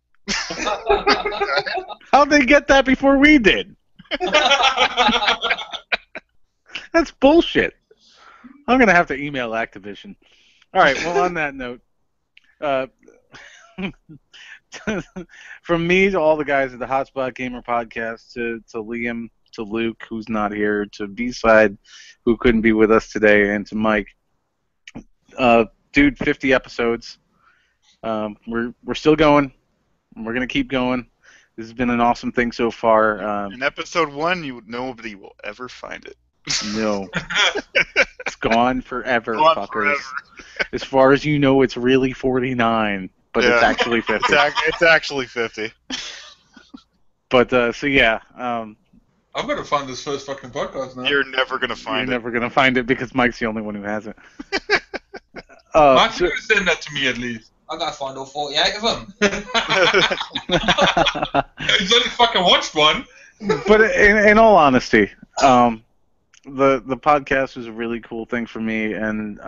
How'd they get that before we did? That's bullshit. I'm going to have to email Activision. All right, well, on that note, from me to all the guys at the Hotspot Gamer Podcast, to Liam, to Luke, who's not here, to B-Side, who couldn't be with us today, and to Mike. Dude, 50 episodes. We're still going. We're going to keep going. This has been an awesome thing so far. In episode 1, nobody will ever find it. No. It's gone forever, fuckers. As far as you know, it's really 49, but it's actually 50. It's actually 50. But, so yeah. I'm going to find this first fucking podcast now. You're never going to find it. You're never going to find it because Mike's the only one who has it. Mike's going to send that to me at least. I got to find all 48 of them. He's only fucking watched one. But in all honesty, the podcast is a really cool thing for me, and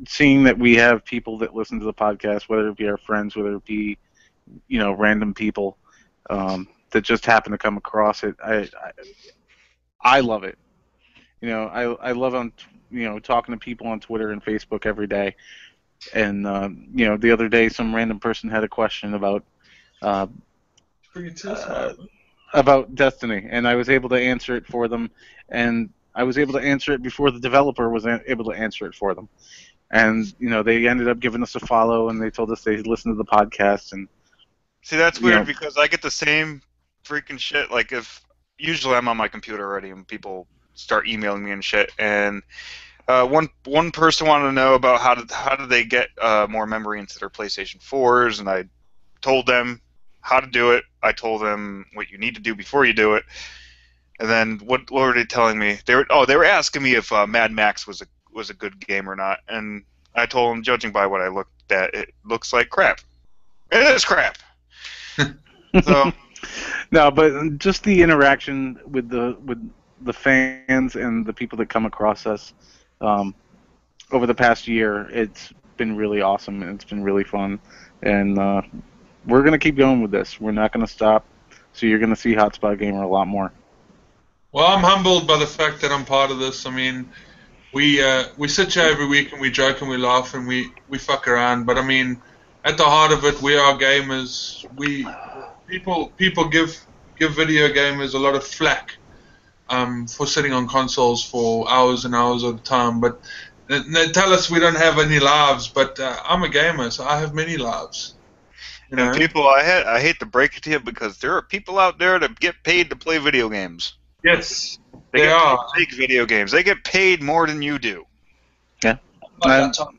seeing that we have people that listen to the podcast, whether it be our friends, whether it be random people that just happen to come across it, I love it. I love talking to people on Twitter and Facebook every day, and the other day some random person had a question about Destiny, and I was able to answer it for them, and I was able to answer it before the developer was able to answer it for them. And, they ended up giving us a follow, and they told us they listened to the podcast. And See, that's weird because I get the same freaking shit. Like, usually I'm on my computer already, and people start emailing me and shit. And one person wanted to know about how did they get more memory into their PlayStation 4s, and I told them how to do it. I told them what you need to do before you do it. And then what were they telling me? They were asking me if Mad Max was a good game or not. And I told them, judging by what I looked at, it looks like crap. It is crap. So no, but just the interaction with the fans and the people that come across us over the past year, it's been really awesome and it's been really fun. And we're going to keep going with this. We're not going to stop. So you're going to see Hotspot Gamer a lot more. Well, I'm humbled by the fact that I'm part of this. I mean, we sit here every week and we joke and we laugh and we fuck around. But I mean, at the heart of it, we are gamers. People give video gamers a lot of flack for sitting on consoles for hours and hours at a time. But they tell us we don't have any lives. But I'm a gamer, so I have many lives. And people, I hate to break it to you because there are people out there that get paid to play video games. Yes, they they get are. paid to make video games. They get paid more than you do. Yeah. Like that time.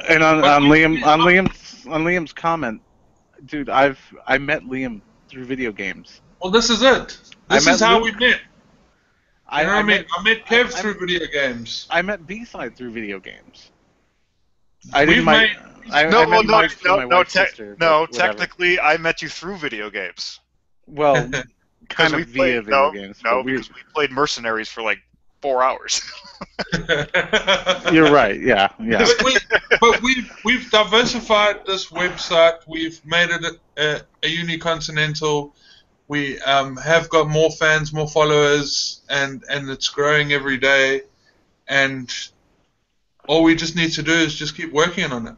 And on Liam's comment, dude, I met Liam through video games. Well, this is it. This is how we met. You know what I mean? I met Kev through video games. I met B-Side through video games. Technically, I met you through video games. Well, kind of via video games. No, because we played Mercenaries for like 4 hours. You're right. Yeah. But we've diversified this website. We've made it a unicontinental. We have got more fans, more followers, and it's growing every day. And all we just need to do is just keep working on it.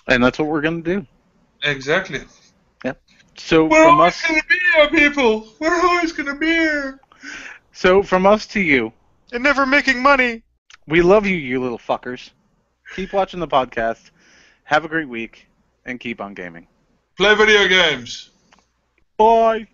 And that's what we're going to do. Exactly. Yep. So we're from always us, going to be here, people. We're always going to be here. So from us to you, and never making money. We love you, you little fuckers. Keep watching the podcast. Have a great week, and keep on gaming. Play video games. Bye.